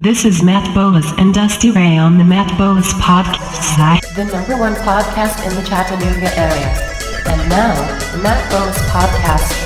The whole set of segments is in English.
This is Matt Bolus and Dusty Ray on the Matt Bolus Podcast. The #1 podcast in the Chattanooga area. And now, the Matt Bolus Podcast.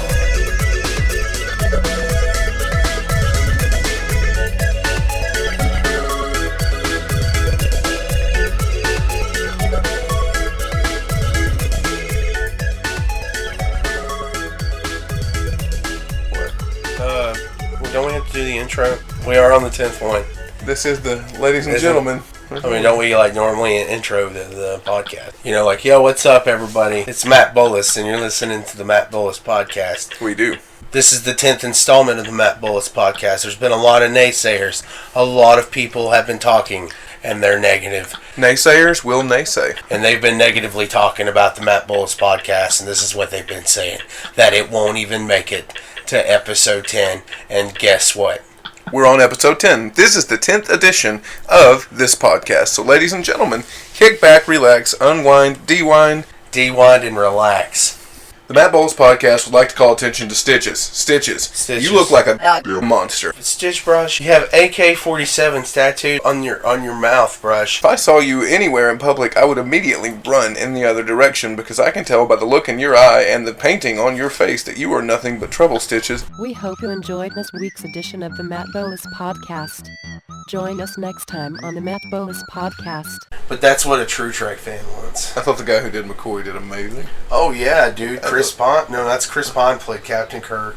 Don't we have to do the intro? We are on the 10th one. This is the ladies and gentlemen. I mean, don't we like normally intro the podcast? You know, like, yo, what's up, everybody? It's Matt Bolus, and you're listening to the Matt Bolus Podcast. We do. This is the 10th installment of the Matt Bolus Podcast. There's been a lot of naysayers. A lot of people have been talking, and they're negative. Naysayers will naysay. And they've been negatively talking about the Matt Bolus Podcast, and this is what they've been saying. That it won't even make it to episode 10. And guess what? We're on episode 10. This is the 10th edition of this podcast. So ladies and gentlemen, kick back, relax, unwind, dewind, and relax. The Matt Bolus Podcast would like to call attention to Stitches. Stitches. You look like a monster. Stitch Brush, you have AK-47 tattooed on your mouth, Brush. If I saw you anywhere in public, I would immediately run in the other direction because I can tell by the look in your eye and the painting on your face that you are nothing but trouble, Stitches. We hope you enjoyed this week's edition of the Matt Bolus Podcast. Join us next time on the Matt Bolus Podcast. But that's what a true Trek fan wants. I thought the guy who did McCoy did amazing. Oh yeah, dude. Chris Pond. No, that's Chris Pond played Captain Kirk.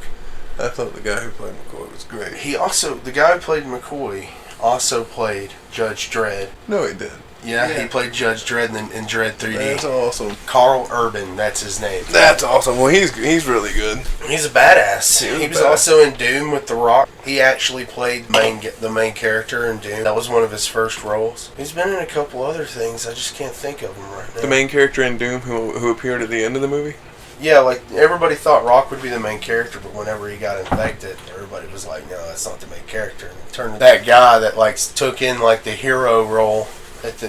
I thought the guy who played McCoy was great. The guy who played McCoy also played Judge Dredd. No, he didn't. Yeah, he played Judge Dredd in Dredd 3D. That's awesome. Carl Urban, that's his name. That's awesome. Well, he's really good. He's a badass. He was also in Doom with The Rock. He actually played the main character in Doom. That was one of his first roles. He's been in a couple other things. I just can't think of him right now. The main character in Doom who appeared at the end of the movie? Yeah, like everybody thought Rock would be the main character, but whenever he got infected, everybody was like, "No, that's not the main character." And it turned that guy that took in the hero role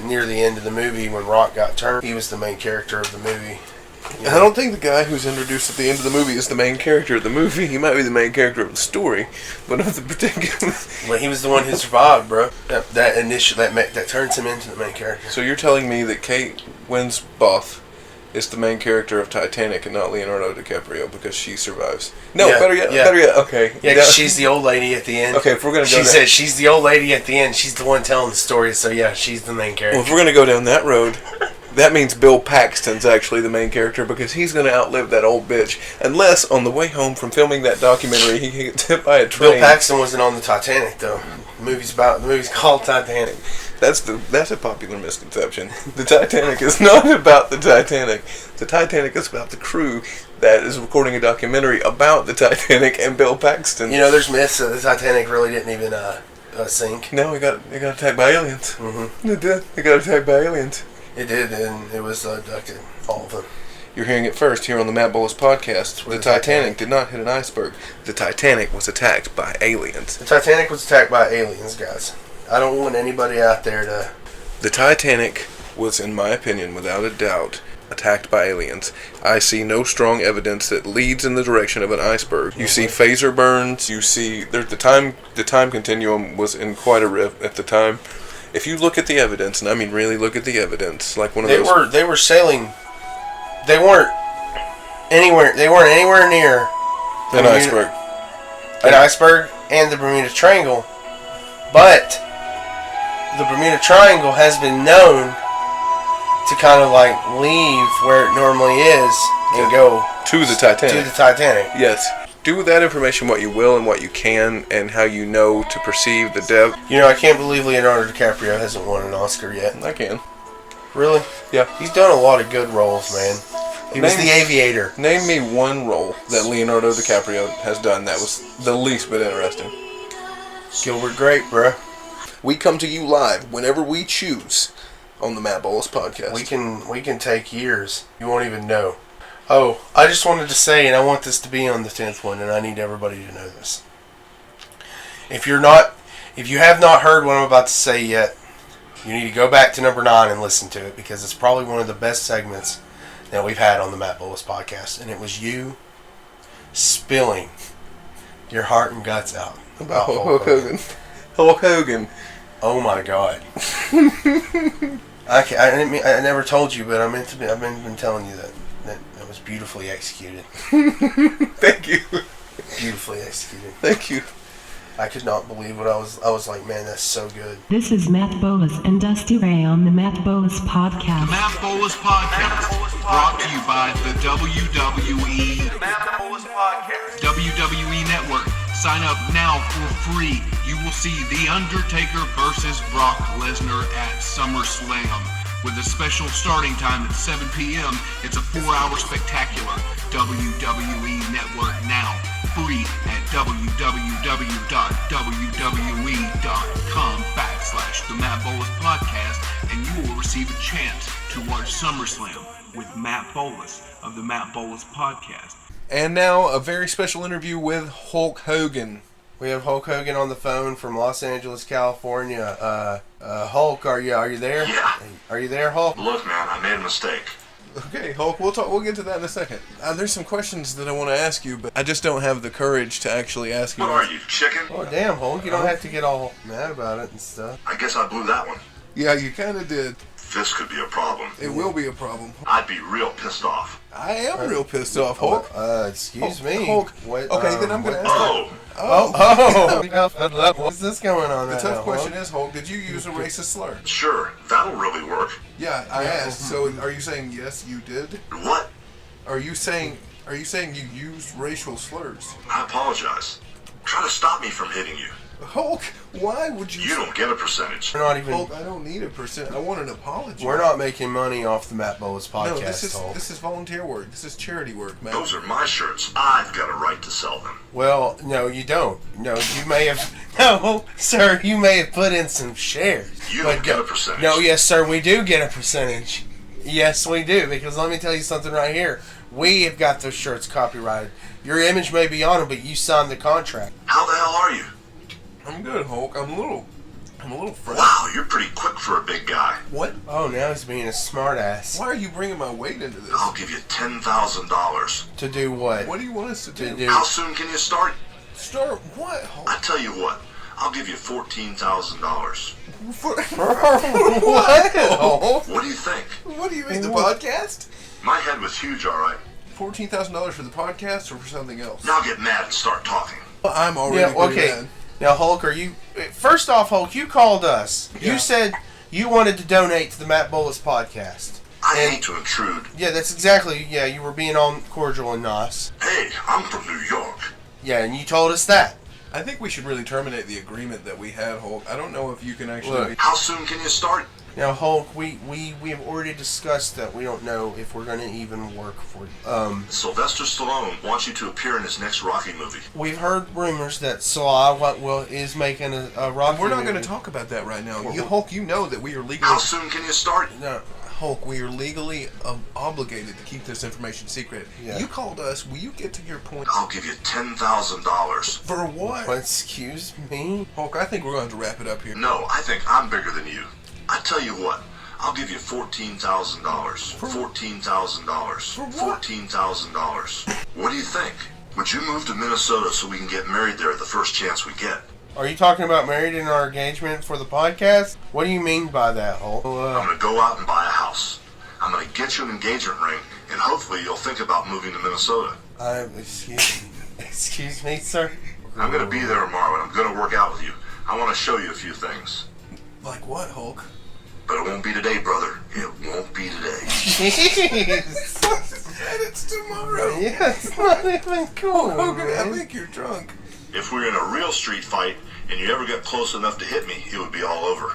near the end of the movie when Rock got turned. He was the main character of the movie. You know? I don't think the guy who's introduced at the end of the movie is the main character of the movie. He might be the main character of the story, but of the particular. Well, he was the one who survived, bro. That turns him into the main character. So you're telling me that Kate Winslet is the main character of Titanic and not Leonardo DiCaprio because she survives? No, yeah, better yet. Okay. Yeah, 'cause she's the old lady at the end. Okay, if we're gonna go. She said she's the old lady at the end. She's the one telling the story. So yeah, she's the main character. Well, if we're gonna go down that road, that means Bill Paxton's actually the main character because he's gonna outlive that old bitch. Unless on the way home from filming that documentary, he gets hit by a train. Bill Paxton wasn't on the Titanic though. The movie's called Titanic. That's a popular misconception. The Titanic is not about the Titanic. The Titanic is about the crew that is recording a documentary about the Titanic and Bill Paxton. You know, there's myths that the Titanic really didn't even sink. No, it got attacked by aliens. Mm-hmm. It did. It got attacked by aliens. It did, and it was abducted. All of them. You're hearing it first here on the Matt Bolus Podcast. The Titanic did not hit an iceberg. The Titanic was attacked by aliens. The Titanic was attacked by aliens, guys. I don't want anybody out there to... The Titanic was, in my opinion, without a doubt, attacked by aliens. I see no strong evidence that leads in the direction of an iceberg. You see phaser burns. You see... the time continuum was in quite a rift at the time. If you look at the evidence, and I mean really look at the evidence, like one of those... They were sailing... They weren't anywhere near... An iceberg. An iceberg and the Bermuda Triangle. But... the Bermuda Triangle has been known to kind of leave where it normally is and go to the Titanic. To the Titanic. Yes. Do with that information what you will and what you can and how you know to perceive the depth. You know, I can't believe Leonardo DiCaprio hasn't won an Oscar yet. I can. Really? Yeah. He's done a lot of good roles, man. He was the Aviator. Name me one role that Leonardo DiCaprio has done that was the least bit interesting. Gilbert Grape, bro. We come to you live whenever we choose on the Matt Bolus Podcast. We can take years. You won't even know. Oh, I just wanted to say, and I want this to be on the 10th one, and I need everybody to know this. If you have not heard what I'm about to say yet, you need to go back to number 9 and listen to it because it's probably one of the best segments that we've had on the Matt Bolus Podcast, and it was you spilling your heart and guts out about Hulk Hogan. Hulk Hogan. Oh my God. I never told you, but I've been telling you that was beautifully executed. Thank you. Beautifully executed. Thank you. I could not believe what I was like, man, that's so good. This is Matt Bolus and Dusty Ray on the Matt Bolus The Podcast. Matt Bolus Podcast, brought to you by the WWE Network. Sign up now for free. You will see The Undertaker versus Brock Lesnar at SummerSlam. With a special starting time at 7 p.m., it's a 4-hour spectacular. WWE Network now. Free at www.wwe.com/The Matt Bolus Podcast, and you will receive a chance to watch SummerSlam with Matt Bolus of the Matt Bolus Podcast. And now a very special interview with Hulk Hogan. We have Hulk Hogan on the phone from Los Angeles, California. Hulk, are you there? Yeah. Are you there, Hulk? Look, man, I made a mistake. Okay, Hulk, we'll get to that in a second. There's some questions that I want to ask you, but I just don't have the courage to actually ask you. What are you, chicken? Oh, damn, Hulk, you don't have to get all mad about it and stuff. I guess I blew that one. Yeah, you kind of did. This could be a problem. It will be a problem. I'd be real pissed off. I am real pissed off, Hulk. Excuse me. Hulk. What, Okay, then I'm going to ask Oh, What's this going on The right tough now, question Hulk? is, Hulk, did you use a racist slur? sure, that'll really work. Yeah, I asked. So are you saying yes, you did? What? Are you saying you used racial slurs? I apologize. Try to stop me from hitting you. Hulk, why would you? You don't get a percentage. We're not even. Hulk, I don't need a percent. I want an apology. We're not making money off the Matt Bolus podcast. No, this Hulk. is volunteer work. This is charity work, man. Those are my shirts. I've got a right to sell them. Well, no, you don't. No, you may have. No, sir, you may have put in some shares. You but don't get a percentage. No, yes, sir, we do get a percentage. Yes, we do. Because let me tell you something right here. We have got those shirts copyrighted. Your image may be on them, but you signed the contract. How the hell are you? I'm good, Hulk. I'm a little fresh. Wow, you're pretty quick for a big guy. What? Oh, now he's being a smartass. Why are you bringing my weight into this? I'll give you $10,000. To do what? What do you want us to do? To do. How soon can you start? Start what, Hulk? I tell you what. I'll give you $14,000. What? Hulk? What do you think? What do you mean, the podcast? My head was huge, all right. $14,000 for the podcast or for something else? Now get mad and start talking. Well, I'm already Yeah, pretty okay. mad. Now, Hulk, are you... First off, Hulk, you called us. Yeah. You said you wanted to donate to the Matt Bolus podcast. I And- hate to intrude. Yeah, that's exactly... Yeah, you were being all cordial and nice. Hey, I'm from New York. Yeah, and you told us that. I think we should really terminate the agreement that we had, Hulk. I don't know if you can actually... Look. How soon can you start? Now, Hulk, we have already discussed that we don't know if we're going to even work for you. Sylvester Stallone wants you to appear in his next Rocky movie. We've heard rumors that Sly is making a Rocky We're not movie. going to talk about that right now. Hulk, you know that we are legally... How soon can you start? No. Hulk, we are legally obligated to keep this information secret. Yeah. You called us. Will you get to your point? I'll give you $10,000. For what? What, excuse me? Hulk, I think we're going to have to wrap it up here. No, I think I'm bigger than you. I tell you what, I'll give you $14,000. $14,000. For what? $14,000. What do you think? Would you move to Minnesota so we can get married there the first chance we get? Are you talking about married in our engagement for the podcast? What do you mean by that, Hulk? I'm going to go out and buy a house. I'm going to get you an engagement ring, and hopefully you'll think about moving to Minnesota. Excuse me, sir? I'm going to be there tomorrow, and I'm going to work out with you. I want to show you a few things. Like what, Hulk? But it won't be today, brother. It won't be today. Jeez. And it's tomorrow. Yeah, it's not even cool, Hogan, I man. think you're drunk. If we were in a real street fight, and you ever get close enough to hit me, it would be all over.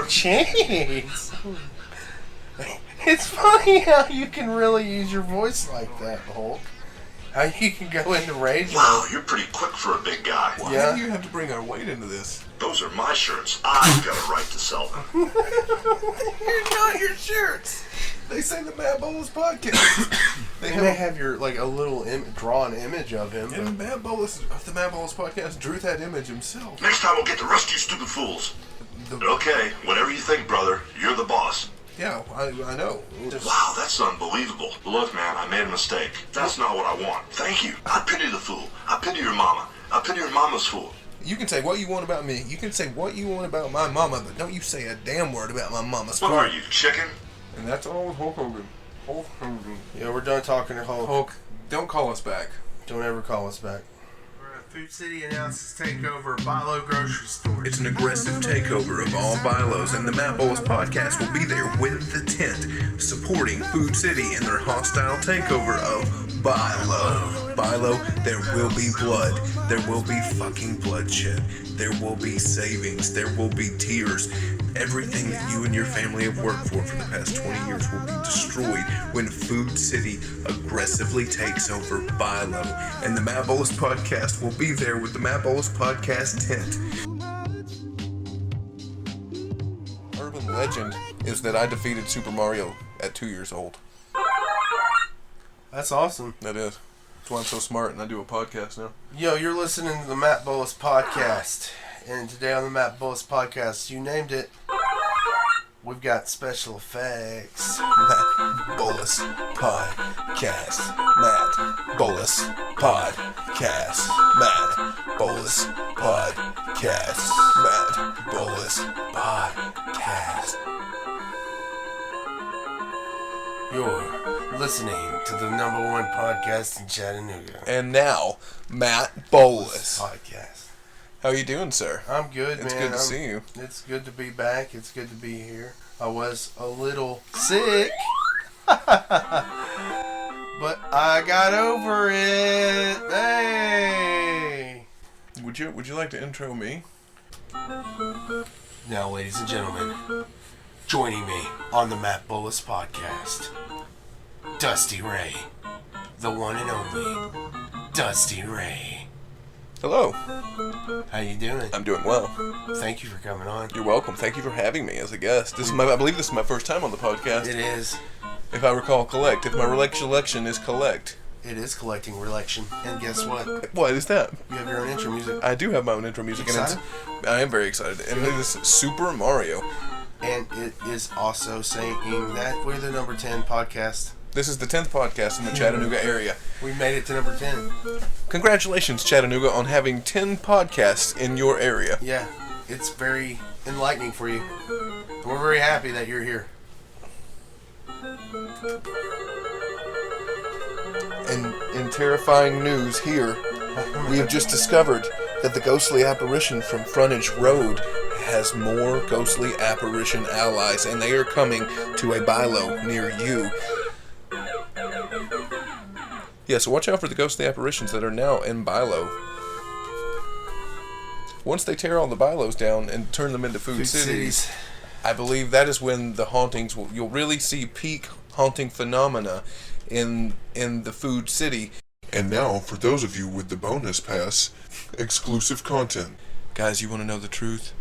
Jeez. It's funny how you can really use your voice like that, Hulk. How you can go into rage Wow, mode. you're pretty quick for a big guy. Why Yeah. do you have to bring our weight into this? Those are my shirts. I've got a right to sell them. You're not your shirts. They say the Matt Bolus Podcast. They have your, like, a little drawn image of him. And Matt Bolus of the Matt Bolus Podcast drew that image himself. Next time we'll get the rest of you stupid fools. Okay, whatever you think, brother. You're the boss. Yeah, I know. Wow, that's unbelievable. Look, man, I made a mistake. That's not what I want. Thank you. I pity the fool. I pity your mama. I pity your mama's fool. You can say what you want about me. You can say what you want about my mama, but don't you say a damn word about my mama's What food. are you, chicken? And that's all with Hulk Hogan. Hulk Hogan. Yeah, we're done talking to Hulk. Hulk, don't call us back. Don't ever call us back. Food City announces takeover of Bilo grocery stores. It's an aggressive takeover of all Bilos, and the Matt Bolus Podcast will be there with the tent, supporting Food City in their hostile takeover of Bilo. Bilo, there will be blood. There will be fucking bloodshed. There will be savings. There will be tears. Everything that you and your family have worked for the past 20 years will be destroyed when Food City aggressively takes over Bilo. And the Matt Bolus Podcast will be there with the Matt Bolus Podcast tent. Urban legend is that I defeated Super Mario at 2 years old. That's awesome. That is. That's why I'm so smart and I do a podcast now. Yo, you're listening to the Matt Bolus Podcast. And today on the Matt Bolus Podcast, you named it, we've got special effects. Matt Bolus Podcast. Matt Bolus Podcast. Matt Bolus Podcast. Matt Bolus Podcast. You're listening to the number one podcast in Chattanooga. And now, Matt Bolus. Podcast. How you doing, sir? I'm good, man. It's good to see you. It's good to be back. It's good to be here. I was a little sick, but I got over it. Hey! Would you like to intro me? Now, ladies and gentlemen, joining me on the Matt Bolus Podcast, Dusty Ray, the one and only Dusty Ray. Hello. How you doing? I'm doing well. Thank you for coming on. You're welcome. Thank you for having me as a guest. I believe this is my first time on the podcast. It is. If I recall correct, if my recollection is correct. It is collecting reelection. And guess what? What is that? You have your own intro music. I do have my own intro music, Excited? and I am very excited. And it is Super Mario. And it is also saying that we're the number 10 podcast. This is the 10th podcast in the Chattanooga area. We made it to number 10. Congratulations, Chattanooga, on having 10 podcasts in your area. Yeah, it's very enlightening for you. And we're very happy that you're here. And in terrifying news here, we have just discovered that the ghostly apparition from Frontage Road has more ghostly apparition allies, and they are coming to a Bilo near you. Yeah, so watch out for the ghostly apparitions that are now in Bilo. Once they tear all the Bilos down and turn them into food cities, I believe that is when the hauntings you'll really see peak haunting phenomena in the food city. And now, for those of you with the bonus pass, exclusive content. Guys, you want to know the truth?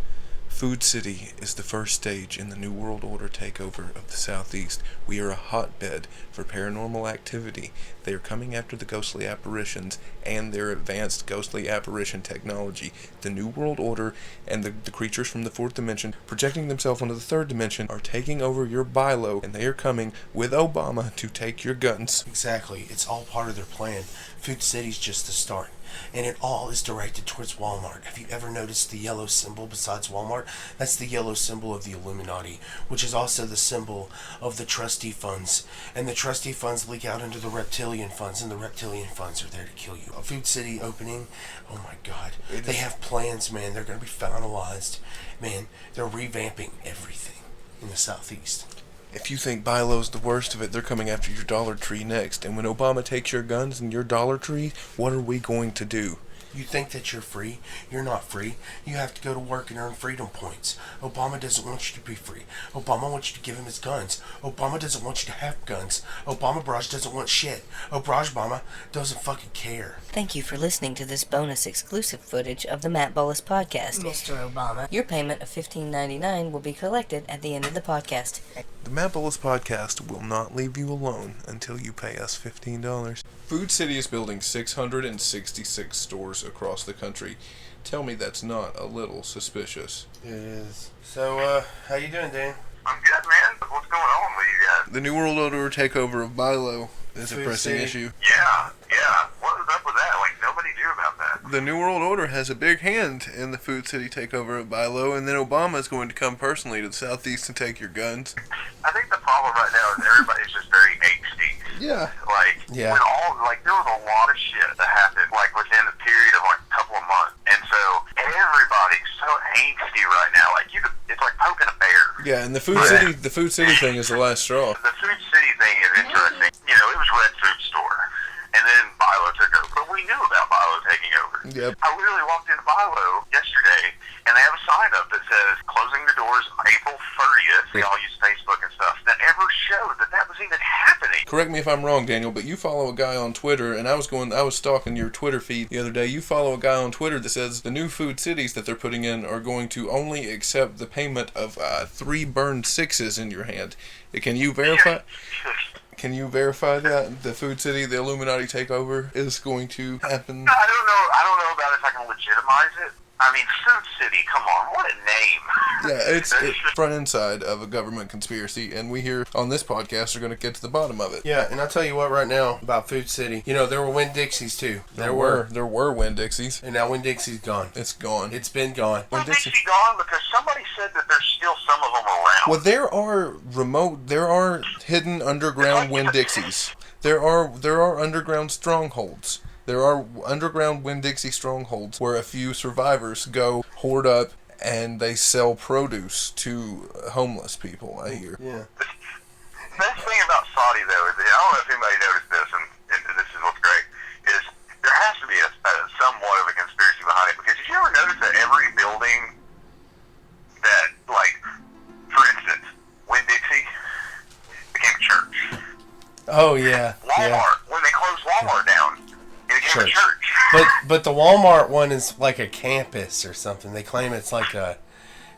Food City is the first stage in the New World Order takeover of the Southeast. We are a hotbed for paranormal activity. They are coming after the ghostly apparitions and their advanced ghostly apparition technology. The New World Order and the creatures from the fourth dimension, projecting themselves onto the third dimension, are taking over your Bilo, and they are coming with Obama to take your guns. Exactly. It's all part of their plan. Food City's just the start. And it all is directed towards Walmart. Have you ever noticed the yellow symbol besides Walmart? That's the yellow symbol of the Illuminati, which is also the symbol of the trustee funds. And the trustee funds leak out into the reptilian funds, and the reptilian funds are there to kill you. A Food City opening, oh my God. They have plans, man. They're going to be finalized. Man, they're revamping everything in the Southeast. If you think Bilo's the worst of it, they're coming after your Dollar Tree next. And when Obama takes your guns and your Dollar Tree, what are we going to do? You think that you're free? You're not free. You have to go to work and earn freedom points. Obama doesn't want you to be free. Obama wants you to give him his guns. Obama doesn't want you to have guns. Obama Braj doesn't want shit. Obama doesn't fucking care. Thank you for listening to this bonus exclusive footage of the Matt Bolus Podcast. Mr. Obama, your payment of $15.99 will be collected at the end of the podcast. The Matt Bolus Podcast will not leave you alone until you pay us $15. Food City is building 666 stores across the country. Tell me that's not a little suspicious. It is. So, how you doing, Dan? I'm good, man. What's going on with you guys? The New World Order takeover of Bilo is a Food pressing City. issue. Yeah. What was up with that? Like, nobody knew about that. the New World Order has a big hand in the Food City takeover of Bilo, and then Obama is going to come personally to the Southeast and take your guns. I think the problem right now is everybody's just very angsty. Yeah. Yeah. When there was a lot of shit that happened, within the period of, a couple of months. And so, everybody's so angsty right now. It's like poking a bear. Yeah, and the Food City thing is the last straw. The Food City thing is interesting. It was Red Food Store. And then Bilo took over. But we knew about Bilo taking over. Yep. I literally walked into Bilo yesterday, and they have a sign up that says, closing the doors April 30th. We all use Facebook and stuff. That ever showed that was even happening. Correct me if I'm wrong, Daniel, but you follow a guy on Twitter, and I was stalking your Twitter feed the other day. You follow a guy on Twitter that says the new Food Cities that they're putting in are going to only accept the payment of 3 burned 6s in your hand. Can you verify? Can you verify that the Food City, the Illuminati takeover, is going to happen? I don't know about if I can legitimize it. I mean, Food City, come on, what a name. Yeah, it's front and side of a government conspiracy, and we here on this podcast are going to get to the bottom of it. Yeah, and I'll tell you what right now about Food City. There were Winn-Dixies too. There were Winn-Dixies. And now Winn-Dixie's gone. It's gone. It's been gone. Winn-Dixie gone because somebody said that there's still some of them around. Well, there are hidden underground Winn-Dixies. There are underground strongholds. There are underground Winn-Dixie strongholds where a few survivors go hoard up and they sell produce to homeless people, I hear. Yeah. The best thing about Saudi, though, is I don't know if anybody noticed this, and this is what's great, is there has to be a somewhat of a conspiracy behind it. Because did you ever notice that every building that, for instance, Winn-Dixie became a church? Oh, yeah. Walmart, when they closed Walmart down, it became a church. But the Walmart one is like a campus or something. They claim it's like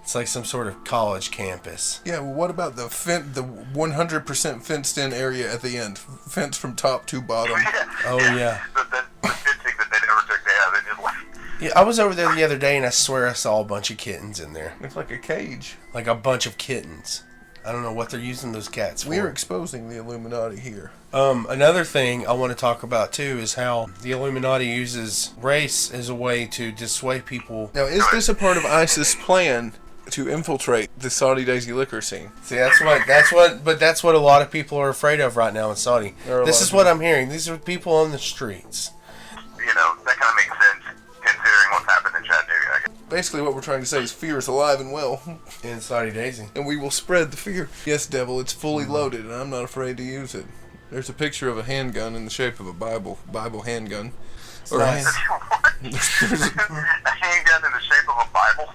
some sort of college campus. Yeah, well, what about the 100% fenced-in area at the end? Fenced from top to bottom. Oh, yeah. The fencing that they never took down. They just left. Yeah, I was over there the other day, and I swear I saw a bunch of kittens in there. It's like a cage. Like a bunch of kittens. I don't know what they're using those cats for. We are exposing the Illuminati here. Another thing I want to talk about, too, is how the Illuminati uses race as a way to dissuade people. Now, is this a part of ISIS' plan to infiltrate the Saudi Daisy liquor scene? See, that's what a lot of people are afraid of right now in Saudi. This is what I'm hearing. These are people on the streets. That kind of makes sense considering what's happened in Chattanooga, I guess. Basically, what we're trying to say is fear is alive and well. In Saudi Daisy. And we will spread the fear. Yes, devil, it's fully loaded, and I'm not afraid to use it. There's a picture of a handgun in the shape of a Bible handgun. Nice. A handgun in the shape of a Bible?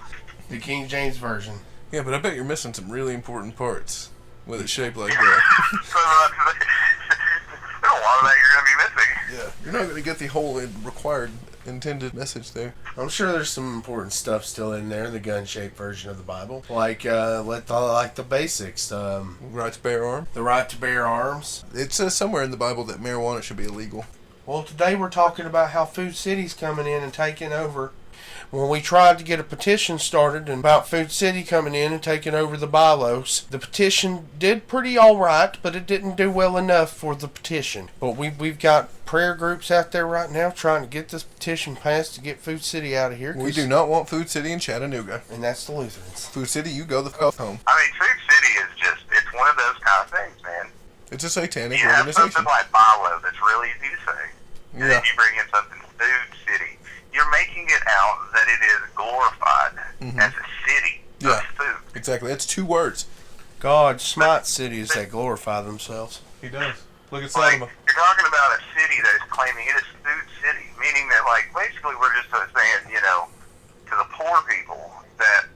The King James Version. Yeah, but I bet you're missing some really important parts with it shaped like that. There's a lot of that you're going to be missing. Yeah, you're not going to get the whole required intended message there. I'm sure there's some important stuff still in there, the gun-shaped version of the Bible. Like the basics. Right to bear arms. The right to bear arms. It says somewhere in the Bible that marijuana should be illegal. Well, today we're talking about how Food City's coming in and taking over. When we tried to get a petition started and about Food City coming in and taking over the Bilos, the petition did pretty all right, but it didn't do well enough for the petition. But we've got prayer groups out there right now trying to get this petition passed to get Food City out of here. We do not want Food City in Chattanooga. And that's the Lutherans. Food City, you go the fuck home. I mean, Food City is it's one of those kind of things, man. It's a satanic you have organization. something like Bilo that's really easy to say. And then you bring in something Food City. You're making it out that it is glorified as a city of food. Exactly. That's 2 words. God smites cities that glorify themselves. He does. Look at Sodom. You're talking about a city that is claiming it is Food City, meaning that, basically we're just saying, to the poor people that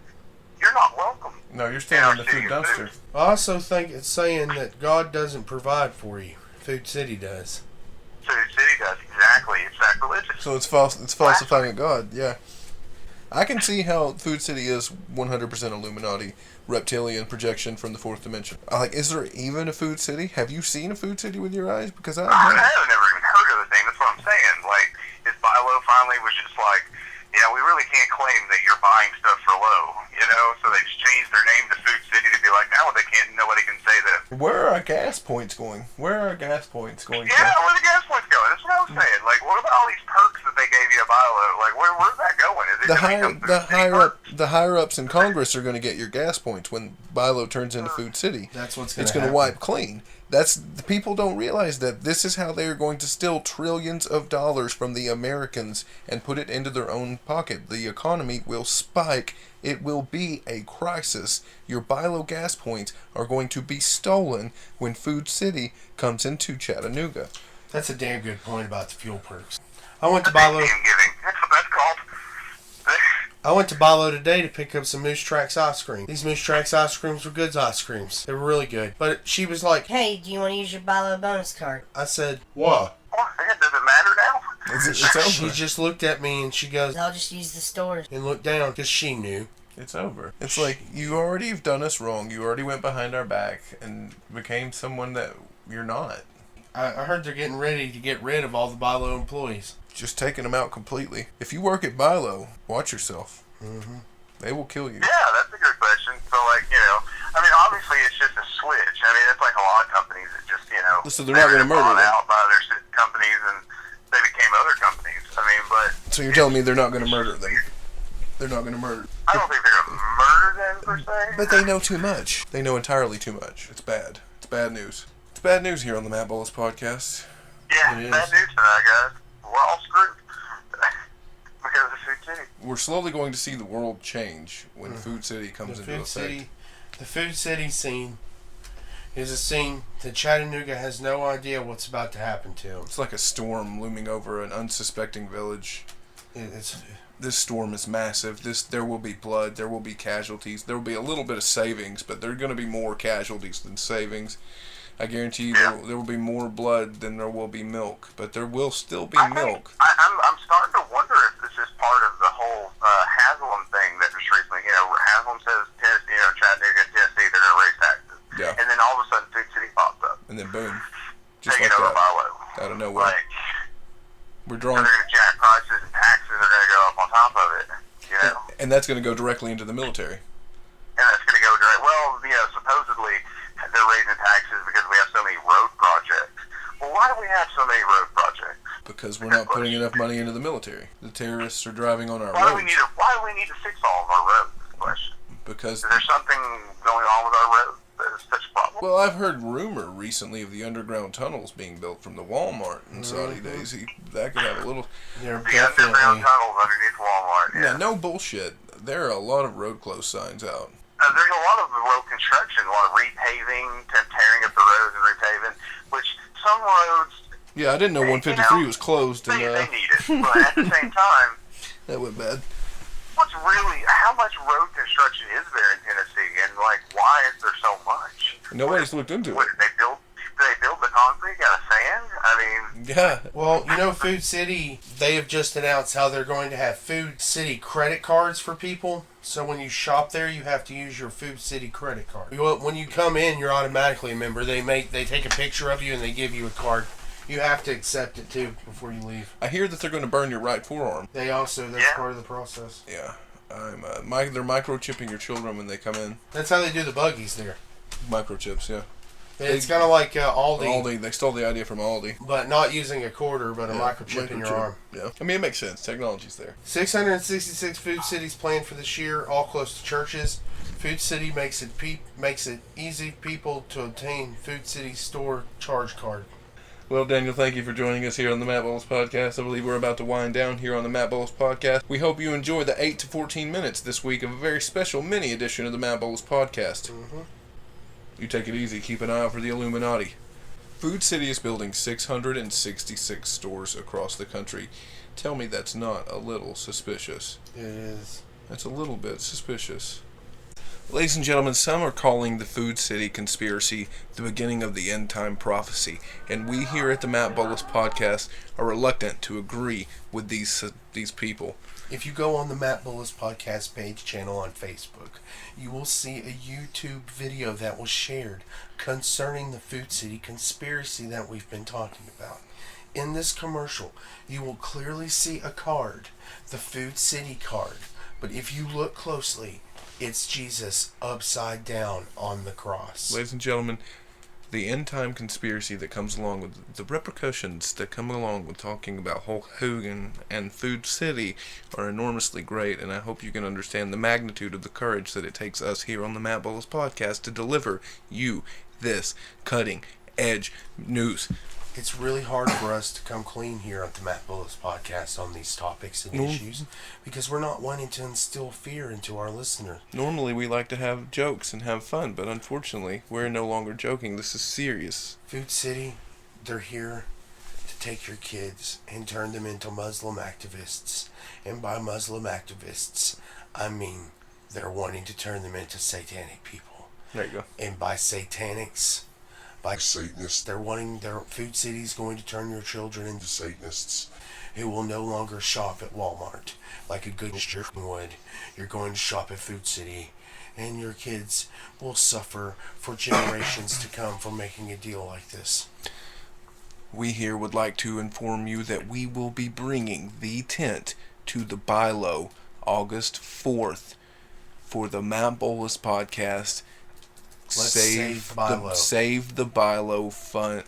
you're not welcome. No, you're standing in the food dumpster. I also think it's saying that God doesn't provide for you. Food City does. Food City does, exactly. It's sacrilegious. So it's false. It's falsifying God. Yeah, I can see how Food City is 100% Illuminati, reptilian projection from the 4th dimension. Is there even a Food City? Have you seen a Food City with your eyes? Because I haven't never even heard of the thing. That's what I'm saying. His Bilo finally was just we really can't claim that you're buying stuff for low, So they just changed their name to Food City to be like, now nobody can say that. Where are our gas points going? Yeah, where are the gas points going? That's what I was saying. What about all these perks that they they gave you a BILO. Like, where's that going? Is it the higher ups in Congress are going to get your gas points when BILO turns into Food City. That's what's going to happen. It's going to wipe clean. The people don't realize that this is how they are going to steal trillions of dollars from the Americans and put it into their own pocket. The economy will spike. It will be a crisis. Your BILO gas points are going to be stolen when Food City comes into Chattanooga. That's a damn good point about the fuel perks. I went to BILO. That's what that's called. I went to BILO today to pick up some Moose Tracks ice cream. These Moose Tracks ice creams were good ice creams. They were really good. But she was like, "Hey, do you want to use your BILO bonus card?" I said, "What?" Does it matter now? It's over. She just looked at me and she goes, "I'll just use the stores." And looked down because she knew. It's over. It's like, you already have done us wrong. You already went behind our back and became someone that you're not. I heard they're getting ready to get rid of all the BILO employees. Just taking them out completely. If you work at BILO, watch yourself. Mm-hmm. They will kill you. Yeah, that's a good question. So, like, I mean, obviously it's just a switch. I mean, it's like a lot of companies that just, So they're not going to murder them. Out by their companies and they became other companies. I mean, but... So you're telling me they're not going to murder them? They're not going to murder. I don't think they're going to murder them, per se. But they know too much. They know entirely too much. It's bad. It's bad news. It's bad news here on the Matt Bolus Podcast. Yeah, bad news tonight, guys. We're all screwed. Because of Food City. We're slowly going to see the world change when Food City comes into effect. The Food City scene is a scene that Chattanooga has no idea what's about to happen to. It's like a storm looming over an unsuspecting village. This storm is massive. There will be blood. There will be casualties. There will be a little bit of savings, but there are going to be more casualties than savings. I guarantee you there will be more blood than there will be milk, but there will still be milk. I'm starting to wonder if this is part of the whole Haslam thing that just recently, Haslam says Tennessee, Chattanooga and Tennessee, they're going to raise taxes. Yeah. And then all of a sudden Food City pops up. And then boom. Just taking like over that. BILO. Out of nowhere. We're drawing. They're going to jack prices and taxes are going to go up on top of it. And that's going to go directly into the military. And that's going to go direct. Well, supposedly they're raising taxes because we have so many road projects. Well, why do we have so many road projects? Because we're not putting enough money into the military. The terrorists are driving on our roads. Why do we need to fix all of our roads? Is the question. Because is there something going on with our roads that is such a problem? Well, I've heard rumor recently of the underground tunnels being built from the Walmart in Saudi days. That could have a little. The underground tunnels underneath Walmart. Yeah. Yeah, no bullshit. There are a lot of road close signs out. There's a lot of road construction, a lot of repaving, tearing up the roads and repaving, which some roads... Yeah, I didn't know 153 was closed. They need it, but at the same time... That went bad. How much road construction is there in Tennessee, and, why is there so much? Nobody's looked into it. Did they build the concrete out of sand? I mean... Yeah. Well, Food City, they have just announced how they're going to have Food City credit cards for people. So when you shop there, you have to use your Food City credit card. When you come in, you're automatically a member. They take a picture of you and they give you a card. You have to accept it too before you leave. I hear that they're going to burn your right forearm. That's part of the process. Yeah. They're microchipping your children when they come in. That's how they do the buggies there. Microchips, yeah. It's kind of like Aldi. They stole the idea from Aldi. But not using a quarter, but a microchip in your arm. Yeah. I mean, it makes sense. Technology's there. 666 Food Cities planned for this year, all close to churches. Food City makes it easy people to obtain Food City store charge card. Well, Daniel, thank you for joining us here on the Matt Bolus Podcast. I believe we're about to wind down here on the Matt Bolus Podcast. We hope you enjoy the 8 to 14 minutes this week of a very special mini edition of the Matt Bolus Podcast. Mm-hmm. You take it easy. Keep an eye out for the Illuminati. Food City is building 666 stores across the country. Tell me that's not a little suspicious. It is. That's a little bit suspicious. Ladies and gentlemen, some are calling the Food City conspiracy the beginning of the end-time prophecy, and we here at the Matt Bolus Podcast are reluctant to agree with these people. If you go on the Matt Bolus Podcast page channel on Facebook, you will see a YouTube video that was shared concerning the Food City conspiracy that we've been talking about. In this commercial, you will clearly see a card, the Food City card, but if you look closely, it's Jesus upside down on the cross. Ladies and gentlemen, the end time conspiracy that comes along with the repercussions that come along with talking about Hulk Hogan and Food City are enormously great, and I hope you can understand the magnitude of the courage that it takes us here on the Matt Bolus Podcast to deliver you this cutting edge news. It's really hard for us to come clean here at the Matt Bolus Podcast on these topics and issues because we're not wanting to instill fear into our listener. Normally we like to have jokes and have fun, but unfortunately we're no longer joking. This is serious. Food City, they're here to take your kids and turn them into Muslim activists. And by Muslim activists, I mean they're wanting to turn them into satanic people. There you go. And by satanics, by Satanists, they're wanting their Food City's going to turn your children into Satanists who will no longer shop at Walmart like a good Christian would. You're going to shop at Food City, and your kids will suffer for generations to come for making a deal like this. We here would like to inform you that we will be bringing the tent to the Bilo August 4th for the Matt Bolus Podcast. Save the Bilo fun.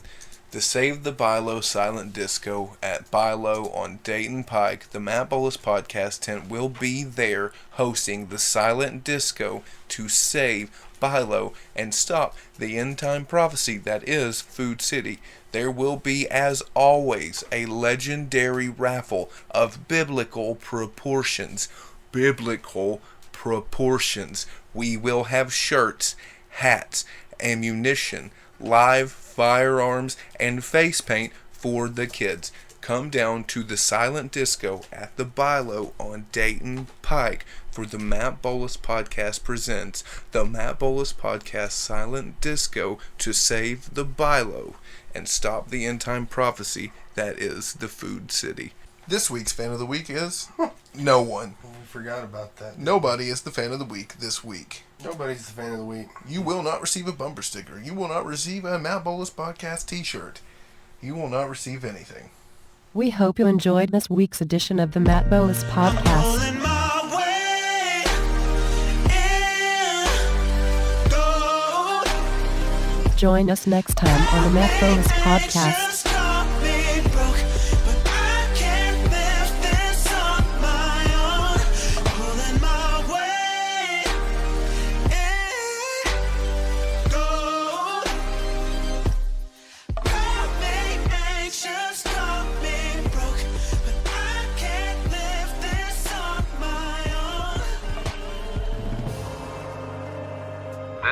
The Save the Bilo silent disco at Bilo on Dayton Pike. The Matt Bolus Podcast tent will be there hosting the silent disco to save Bilo and stop the end time prophecy that is Food City. There will be, as always, a legendary raffle of biblical proportions. Biblical proportions. We will have shirts, hats, ammunition, live firearms, and face paint for the kids. Come down to the silent disco at the Bilo on Dayton Pike for the Matt Bolus Podcast presents the Matt Bolus Podcast silent disco to save the Bilo and stop the end time prophecy that is the Food City. This week's fan of the week is no one. We forgot about that. Nobody is the fan of the week this week. Nobody's the fan of the week. You will not receive a bumper sticker. You will not receive a Matt Bolus Podcast t-shirt. You will not receive anything. We hope you enjoyed this week's edition of the Matt Bolus Podcast. Join us next time on the Matt Bolus Podcast.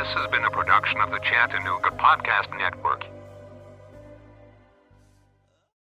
This has been a production of the Chattanooga Podcast Network.